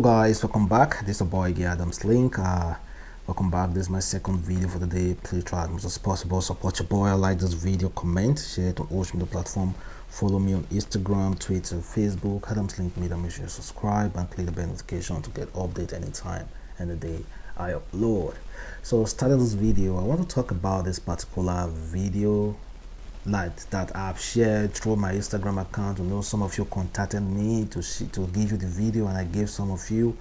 Hello guys, welcome back. This is your boy here, Adamslink. Welcome back. This is my second video for the day. Please try as much as possible. Support your boy. Like this video, comment, share it on all social media platform. Follow me on Instagram, Twitter, Facebook, adamslinkmedia. Make sure you subscribe and click the bell notification to get update anytime and the day I upload. So starting this video, I want to talk about this particular video that I've shared through my Instagram account. You know, some of you contacted me to give you the video, and I gave some of you.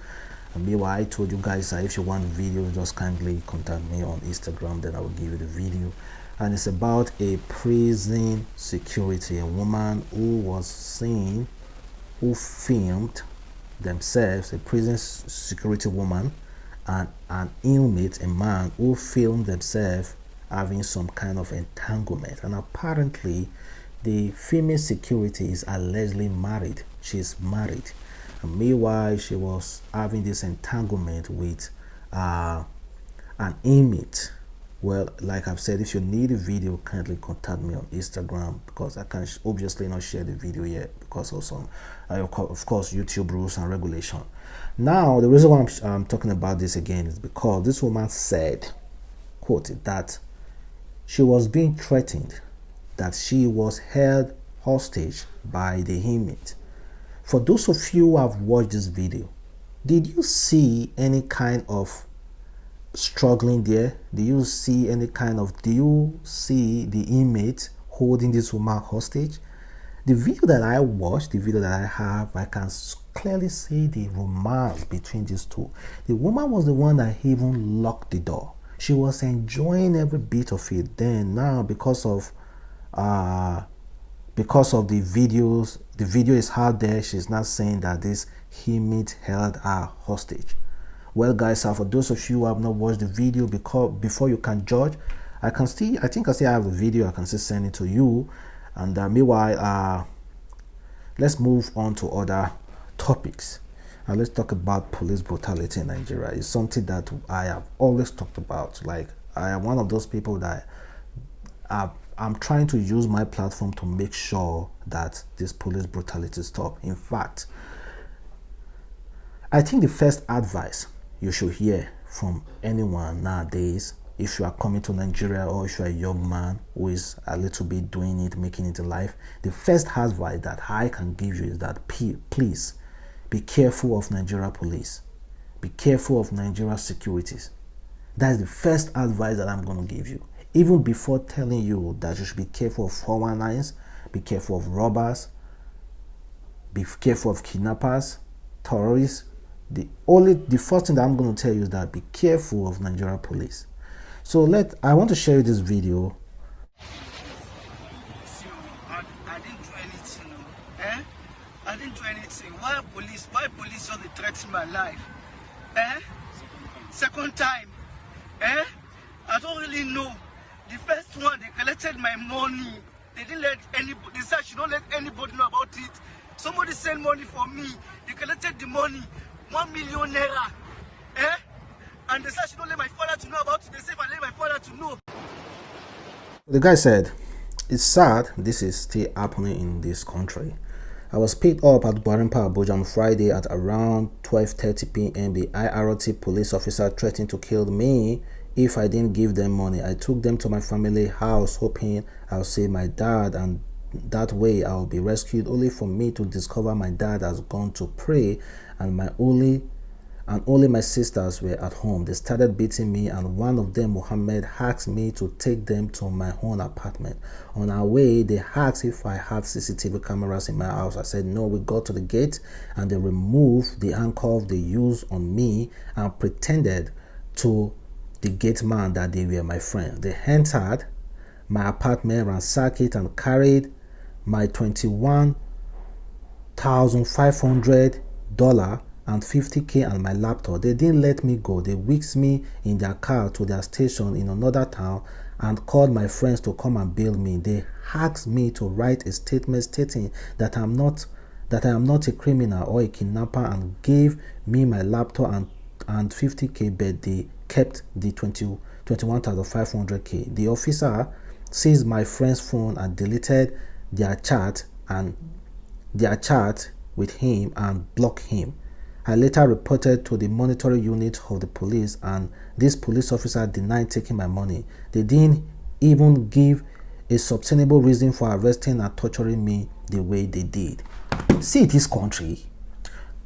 And meanwhile, I told you guys that if you want the video, just kindly contact me on Instagram, then I will give you the video. And it's about a prison security, a woman who filmed themselves, a prison security woman, and an inmate, a man who filmed themselves having some kind of entanglement. And apparently the female security is allegedly married. She's married, and meanwhile she was having this entanglement with an inmate. Well, like I've said, if you need a video, kindly contact me on Instagram, because I can obviously not share the video yet because of some of course YouTube rules and regulation. Now the reason why I'm talking about this again is because this woman said, quoted, that she was being threatened, that she was held hostage by the inmate. For those of you who have watched this video, did you see any kind of struggling there? Do you see the inmate holding this woman hostage? The video that I watched, the video that I have, I can clearly see the romance between these two. The woman was the one that even locked the door. She was enjoying every bit of it. Then now, because of the videos, the video is out there, she's not saying that this inmate held her hostage. Well guys, for those of you who have not watched the video, because before you can judge, I think I still have the video. I can still send it to you. And meanwhile, let's move on to other topics. Now let's talk about police brutality in Nigeria. It's something that I have always talked about. Like, I am one of those people that I'm trying to use my platform to make sure that this police brutality stops. In fact, I think the first advice you should hear from anyone nowadays, if you are coming to Nigeria or if you are a young man who is a little bit doing it, making it in life, the first advice that I can give you is that please be careful of Nigeria police. Be careful of Nigeria securities. That is the first advice that I'm going to give you. Even before telling you that you should be careful of 419s, be careful of robbers, be careful of kidnappers, terrorists. The first thing that I'm going to tell you is that be careful of Nigeria police. So I want to share you this video. I didn't do anything. I didn't do anything. Why police just threaten my life? Second time. I don't really know. The first one, they collected my money. They didn't let anybody, they said she don't let anybody know about it. Somebody sent money for me. They collected the money, 1 million naira. And they said she don't let my father to know about it. They said if I let my father to know. The guy said, it's sad this is still happening in this country. I was picked up at Gwarinpa, Abuja on Friday at around 12:30 p.m. The IRT police officer threatened to kill me if I didn't give them money. I took them to my family house hoping I'll save my dad, and that way I'll be rescued, only for me to discover my dad has gone to pray and only my sisters were at home. They started beating me, and one of them, Muhammad, asked me to take them to my own apartment. On our way, they asked if I had CCTV cameras in my house. I said no. We got to the gate and they removed the handcuff they used on me and pretended to the gate man that they were my friends. They entered my apartment, ransacked it, and carried my $21,500 and $50K and my laptop. They didn't let me go. They whisked me in their car to their station in another town and called my friends to come and bail me. They asked me to write a statement stating that I am not a criminal or a kidnapper, and gave me my laptop and $50K, but they kept the $21,500K. The officer seized my friend's phone and deleted their chat with him and blocked him. I later reported to the monitoring unit of the police, and this police officer denied taking my money. They didn't even give a substantiable reason for arresting and torturing me the way they did. See this country,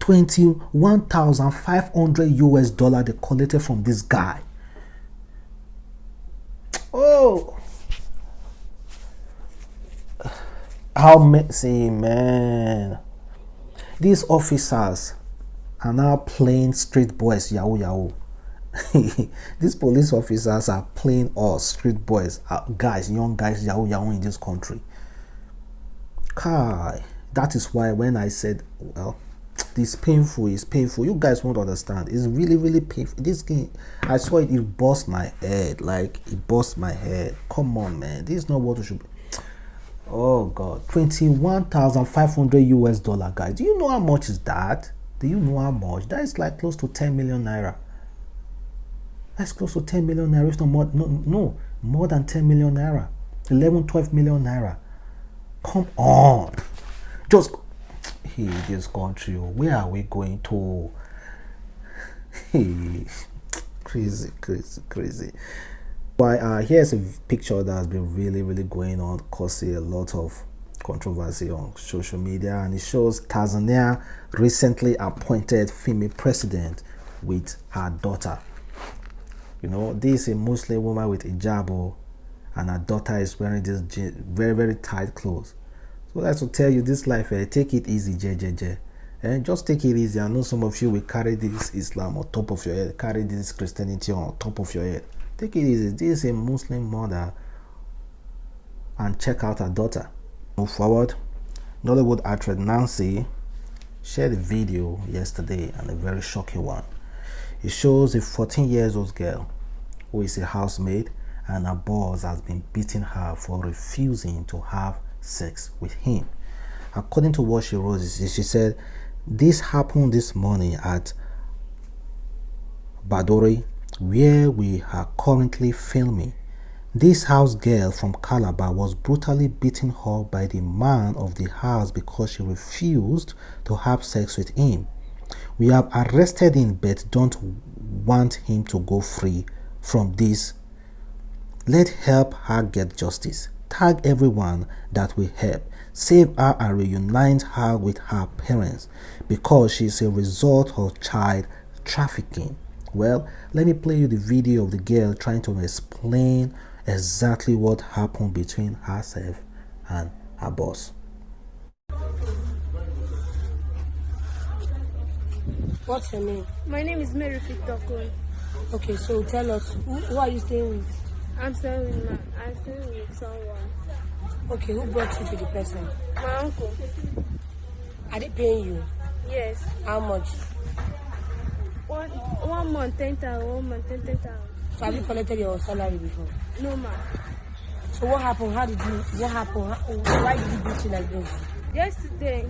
$21,500 they collected from this guy. Oh, how messy, man. These officers are now playing street boys, yahoo yahoo. These police officers are playing us street boys, guys, young guys, yahoo yahoo in this country. Kai, that is why when I said, well, this painful is painful, you guys won't understand. It's really, really painful. This game, I saw it, it bust my head. Like, it bust my head. Come on, man, this is not what it should be. Oh god, $21,500, guys. Do you know how much is that? Do you know how much? That is like close to 10 million naira. That's close to 10 million naira, if not more. No, more than 10 million naira. 11, 12 million naira. Come on. Just, hey, this country, where are we going to? Hey, crazy, crazy, crazy. But here's a picture that has been really, really going on, causing a lot of controversy on social media, and it shows Tanzania recently appointed female president with her daughter. You know, this is a Muslim woman with hijab, and her daughter is wearing this very, very tight clothes. So that's to tell you, this life, take it easy, JJJ. And just take it easy. I know some of you will carry this Islam on top of your head, carry this Christianity on top of your head. Take it easy. This is a Muslim mother, and check out her daughter. Move forward. Nollywood actress Nancy shared a video yesterday, and a very shocking one. It shows a 14-year-old girl who is a housemaid, and her boss has been beating her for refusing to have sex with him. According to what she wrote, she said, "This happened this morning at Badore, where we are currently filming. This house girl from Calabar was brutally beaten up by the man of the house because she refused to have sex with him. We have arrested him but don't want him to go free from this. Let's help her get justice. Tag everyone that will help. Save her and reunite her with her parents because she is a result of child trafficking." Well, let me play you the video of the girl trying to explain exactly what happened between herself and her boss. What's your name? My name is Mary Victor Cole. Okay, so tell us, who are you staying with? I'm staying with someone. Okay, who brought you to the person? My uncle. Are they paying you? Yes. How much? One month, 10,000. 1 month, 10,000. So have you collected your salary before? No, ma. So what happened? What happened? Why did he beat you like this? Yesterday,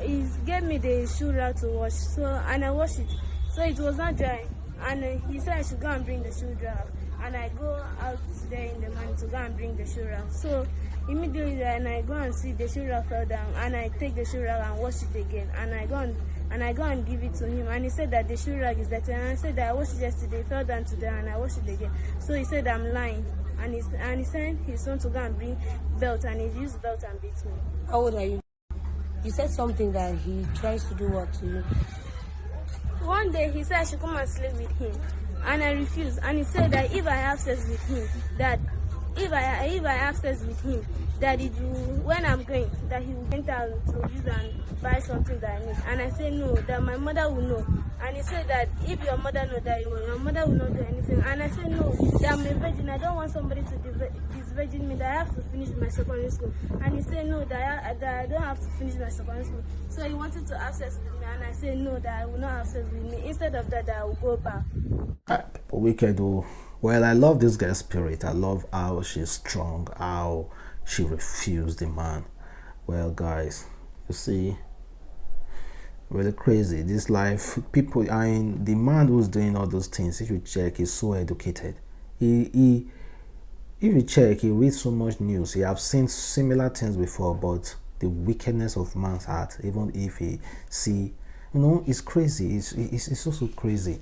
he gave me the shoe rack to wash, and I washed it. So it was not dry. And he said I should go and bring the shoe rack. And I go out there in the morning to go and bring the shoe rack. So immediately then I go and see the shoe rack fell down, and I take the shoe rack and wash it again. And I go and give it to him, and he said that the shoe rack is dirty. And I said that I washed it yesterday, it fell down today, and I washed it again. So he said I'm lying, and he said he's going to go and bring belt, and he used belt and beat me. How old are you? You said something that he tries to do what to you? One day he said I should come and sleep with him, and I refused. And he said that if I have sex with him, that if I have sex with him, that it will, when I'm going, that he will enter to use and buy something that I need. And I said no, that my mother will know. And he said that if your mother knows, that your mother will not do anything. And I said no, that I'm a virgin. I don't want somebody to disvirgin me, that I have to finish my secondary school. And he said no, that I don't have to finish my secondary school. So he wanted to have sex with me, and I said no, that I will not have sex with me. Instead of that, I will go back. Wicked. Well, I love this girl's spirit. I love how she's strong, how she refused the man. Well, guys, you see, really crazy. This life, people, the man who's doing all those things, if you check, is so educated. If you check, he reads so much news. He have seen similar things before, but the wickedness of man's heart, even if he see You know, it's crazy. It's also crazy.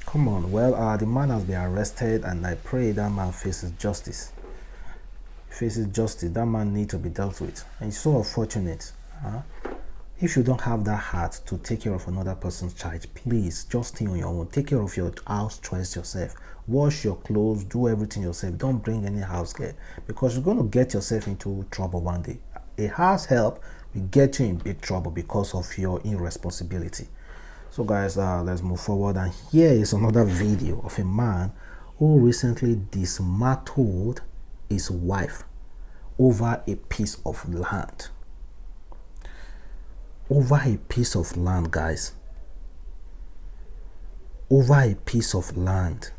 Come on. Well, the man has been arrested, and I pray that man faces justice. Faces justice. That man needs to be dealt with. And it's so unfortunate. If you don't have that heart to take care of another person's child, please just stay on your own. Take care of your house chores yourself. Wash your clothes, do everything yourself. Don't bring any house girl, because you're going to get yourself into trouble one day. A house help will get you in big trouble because of your irresponsibility. So guys, let's move forward. And here is another video of a man who recently dismantled his wife over a piece of land. Over a piece of land, guys. Over a piece of land.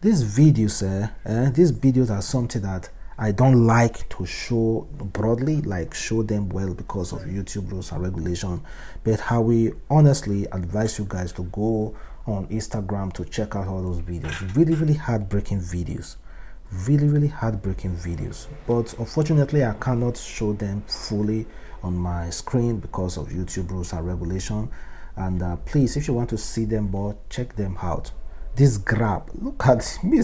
These videos, these videos are something that I don't like to show broadly, like show them well because of YouTube rules and regulation. But I will honestly advise you guys to go on Instagram to check out all those videos. Really heartbreaking videos. Really heartbreaking videos. But unfortunately, I cannot show them fully on my screen because of YouTube rules and regulation. And please, if you want to see them more, check them out. This grab, look at me.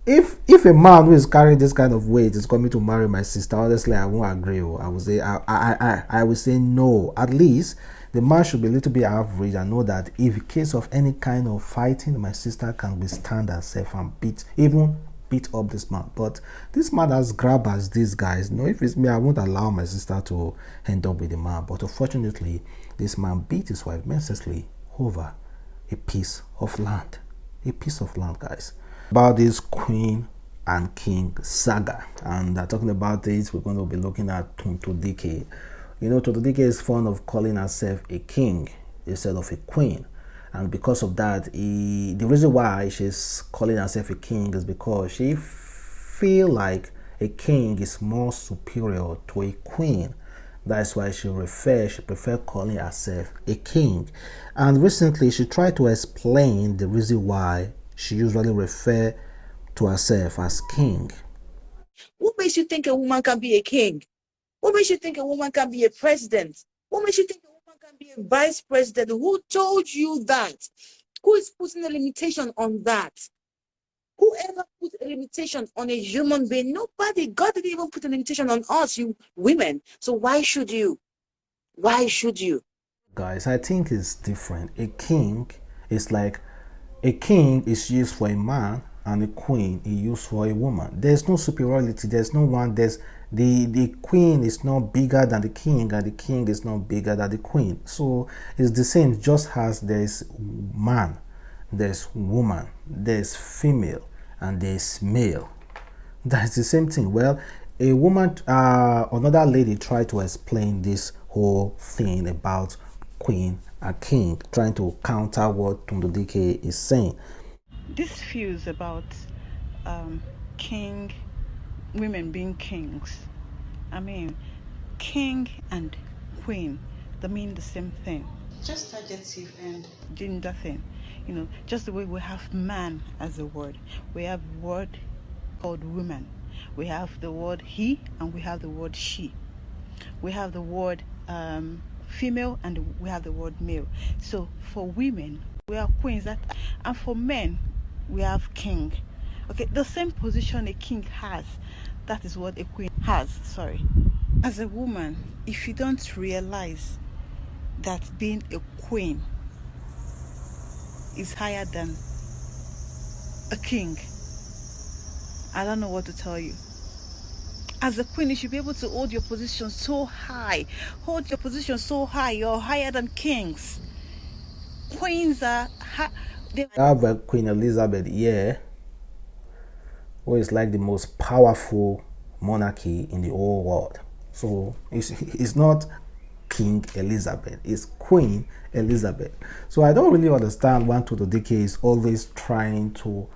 If a man who is carrying this kind of weight is coming to marry my sister, honestly, I won't agree. I would say I would say no. At least the man should be a little bit average and know that if in case of any kind of fighting, my sister can withstand herself and even beat up this man. But this man has grabbed as these guys. No, if it's me, I won't allow my sister to end up with the man. But unfortunately, this man beat his wife mercilessly over a piece of land. A piece of land, guys. About this queen and king saga, and talking about this, we're going to be looking at Tonto Dikeh. You know, Tonto Dikeh is fond of calling herself a king instead of a queen, and because of that, the reason why she's calling herself a king is because she feel like a king is more superior to a queen. That's why she prefer calling herself a king. And recently she tried to explain the reason why she usually refer to herself as king. What makes you think a woman can be a king? What makes you think a woman can be a president? What makes you think a woman can be a vice president? Who told you that? Who is putting a limitation on that? Whoever put a limitation on a human being? Nobody. God didn't even put a limitation on us, you women. So why should you? Why should you? Guys, I think it's different. A king is like, a king is used for a man and a queen is used for a woman. There's no superiority. There's no one. There's the queen is not bigger than the king, and the king is not bigger than the queen. So it's the same. Just as there's man, there's woman, there's female, and there's male. That's the same thing. Well, a woman, another lady tried to explain this whole thing about queen and king, trying to counter what Tonto Dikeh is saying. This feels about women being kings. I mean, king and queen, they mean the same thing. Just adjective and gender thing. You know, just the way we have man as a word. We have a word called woman. We have the word he, and we have the word she. We have the word female, and we have the word male. So for women, we are queens, and for men, we have king. Okay, the same position a king has, that is what a queen has. Sorry. As a woman, if you don't realize that being a queen is higher than a king, I don't know what to tell you. As a queen, you should be able to hold your position so high. Hold your position so high. You're higher than kings. Queens are they have Queen Elizabeth here, who is like the most powerful monarchy in the whole world. So it's not King Elizabeth, it's Queen Elizabeth. So I don't really understand why Tonto Dikeh is always trying to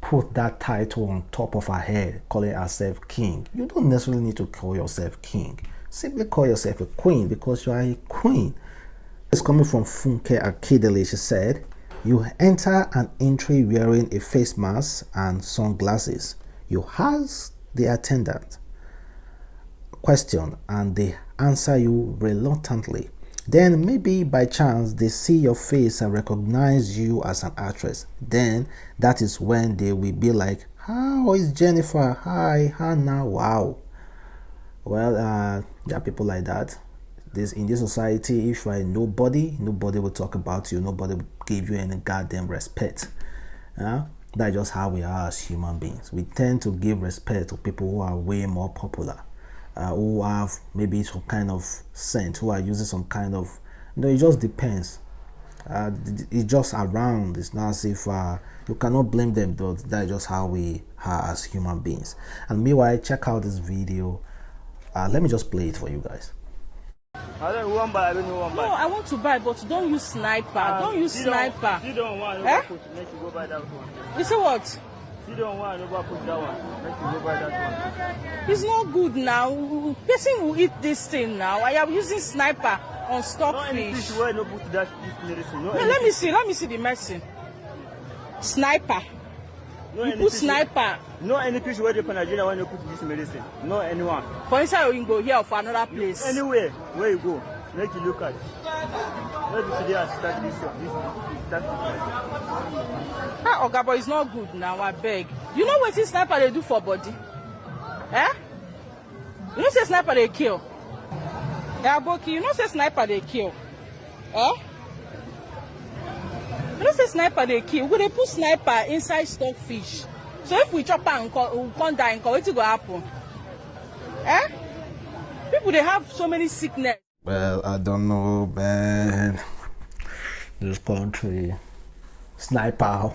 put that title on top of her head, calling herself king. You don't necessarily need to call yourself king. Simply call yourself a queen because you are a queen. It's coming from Funke Akindele. She said, you enter an entry wearing a face mask and sunglasses. You ask the attendant, question and they answer you reluctantly, then maybe by chance they see your face and recognize you as an actress, then that is when they will be like, how is Jennifer? Hi, Hannah. Wow. Well, there are people like that. In this society, if you are nobody will talk about you. Nobody will give you any goddamn respect. That's just how we are as human beings. We tend to give respect to people who are way more popular, who have maybe some kind of scent, who are using some kind of, it just depends. It's just around. It's not as if you cannot blame them, though. That's just how we are as human beings. And meanwhile, check out this video. Let me just play it for you guys. I don't want buy. I don't want buy. No, I want to buy, but don't use sniper. Don't use sniper. You don't want to put. Make you go buy that one. You say what? You don't want to put that one. Make you go buy that one. It's not good now. Person will eat this thing now. I am using sniper on stockfish. No, no put that this medicine. No, let me see. Let me see the medicine. Sniper. No, you put sniper. No any fish where they put Nigeria when you put this medicine. No anyone. For inside you can go here or for another place. Anywhere where you go, make you look at. Maybe today I start this one. Oga, but it's not good now. I beg. You know what this sniper they do for body? Eh? You know say sniper they kill. Yeah, Boki. You know say sniper they kill. Eh? You know say sniper they kill. We they put sniper inside stockfish. So if we chop and we can't die, what will happen? Eh? People they have so many sickness. Well, I don't know, man. This country, sniper.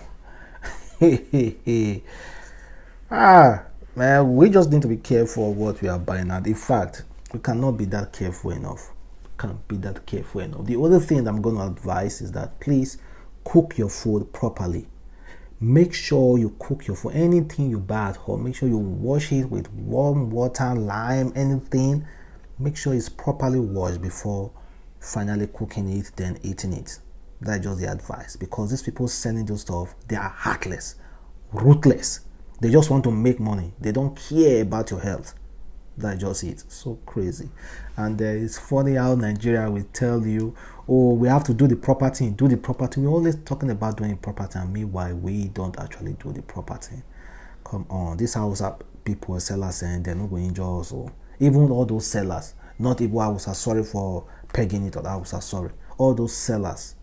Man, we just need to be careful of what we are buying. And in fact, we cannot be that careful enough. Can't be that careful enough. The other thing I'm going to advise is that please cook your food properly. Make sure you cook your food. Anything you buy at home, make sure you wash it with warm water, lime, anything. Make sure it's properly washed before finally cooking it, then eating it. That's just the advice. Because these people selling those stuff, they are heartless, ruthless. They just want to make money. They don't care about your health. That's just it. So crazy. And it's funny how Nigeria will tell you, oh, we have to do the proper thing, do the proper thing. We're always talking about doing the proper thing, and meanwhile, we don't actually do the proper thing. Come on. This house people, sellers, and they're not going to injure us. Even all those sellers, not even I was sorry for pegging it, or I was sorry. All those sellers,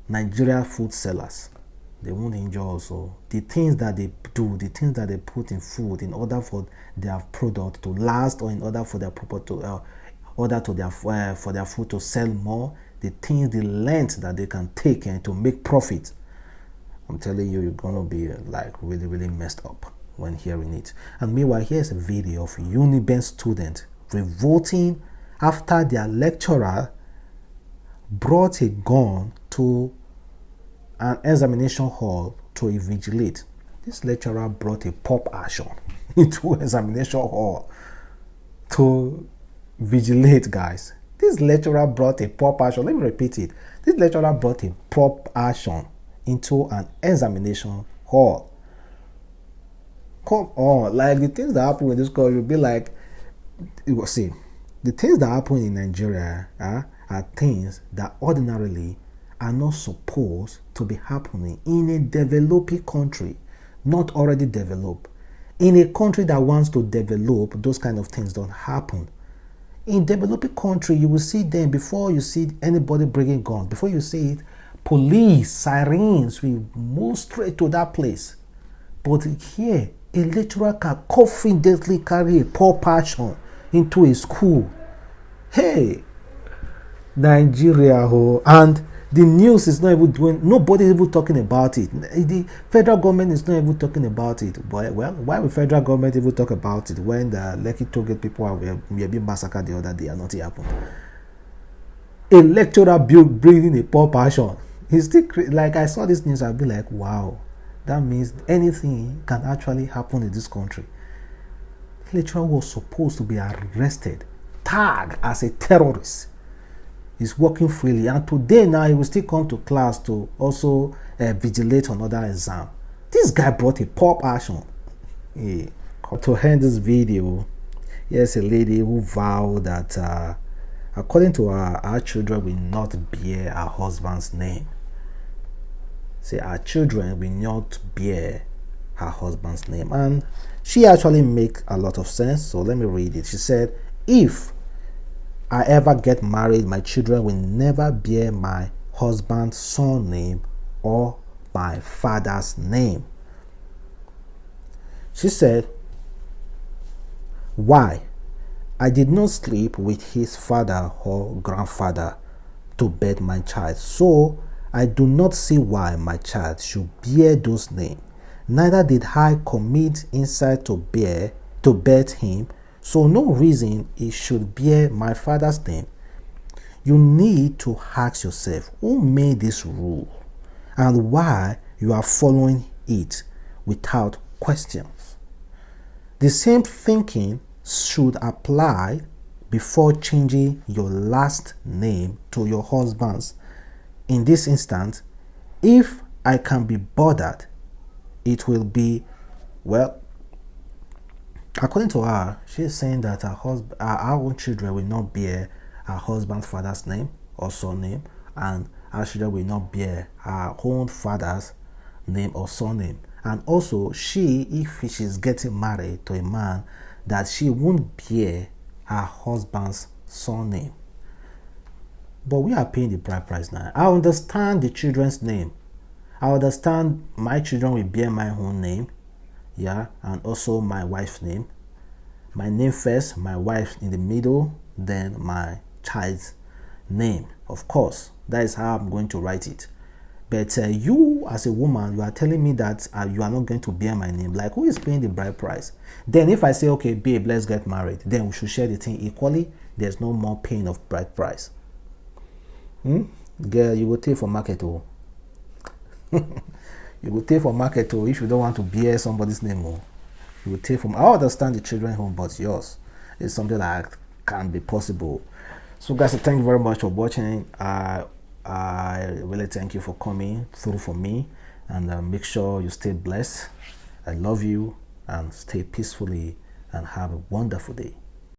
Nigeria food sellers, they won't injure us. So the things that they do, the things that they put in food in order for their product to last, or in order for their product to for their food to sell more, the things, the length that they can take and to make profit, I'm telling you, you're gonna be like really, really messed up when hearing it. And meanwhile, here's a video of Uniben student revolting after their lecturer brought a gun to an examination hall to invigilate. This lecturer brought a pop action into examination hall to vigilate, guys. This lecturer brought a pop action. Let me repeat it. This lecturer brought a pop action into an examination hall. Come on, like the things that happen in this country will be like, see, the things that happen in Nigeria are things that ordinarily are not supposed to be happening in a developing country, not already developed. In a country that wants to develop, those kind of things don't happen. In developing country, you will see them before you see anybody bringing guns. Before you see it, police, sirens will move straight to that place. But here, a lecturer can confidently carry a poor passion into a school. Hey, Nigeria, and the news is not even doing, nobody is even talking about it. The federal government is not even talking about it. But, well, why will federal government even talk about it when the Lekki Tollgate people were being massacred the other day and nothing happened? A lecturer bringing a poor passion. He's still, like, I saw this news, I'll be like, wow, that means anything can actually happen in this country. The lecturer was supposed to be arrested, tagged as a terrorist. He's working freely, and today now he will still come to class to also vigilate another exam. This guy brought a pop action. To end this video, Here's a lady who vowed that according to her, our children will not bear her husband's name. Say our children will not bear her husband's name. And she actually make a lot of sense. So let me read it. She said, if I ever get married, my children will never bear my husband's surname or my father's name. She said, why? I did not sleep with his father or grandfather to birth my child, so I do not see why my child should bear those names. Neither did I commit incest to birth him, so no reason he should bear my father's name. You need to ask yourself who made this rule and why you are following it without questions. The same thinking should apply before changing your last name to your husband's. In this instance, if I can be bothered, it will be, well, according to her, she's saying that our own children will not bear her husband's father's name or surname, and our children will not bear her own father's name or surname. And also, if she's getting married to a man, that she won't bear her husband's surname. But we are paying the bride price now. I understand the children's name. I understand my children will bear my own name, yeah, and also my wife's name. My name first, my wife in the middle, then my child's name. Of course, that is how I'm going to write it. But you, as a woman, you are telling me that you are not going to bear my name. Like, who is paying the bride price? Then if I say, okay, babe, let's get married, then we should share the thing equally. There's no more paying of bride price. Girl, you will take for market, oh. You will take for market, oh, if you don't want to bear somebody's name, oh. You will take from, I understand the children home, but yours is something that can be possible. So guys, thank you very much for watching. I really thank you for coming through for me, and make sure you stay blessed. I love you, and stay peacefully and have a wonderful day.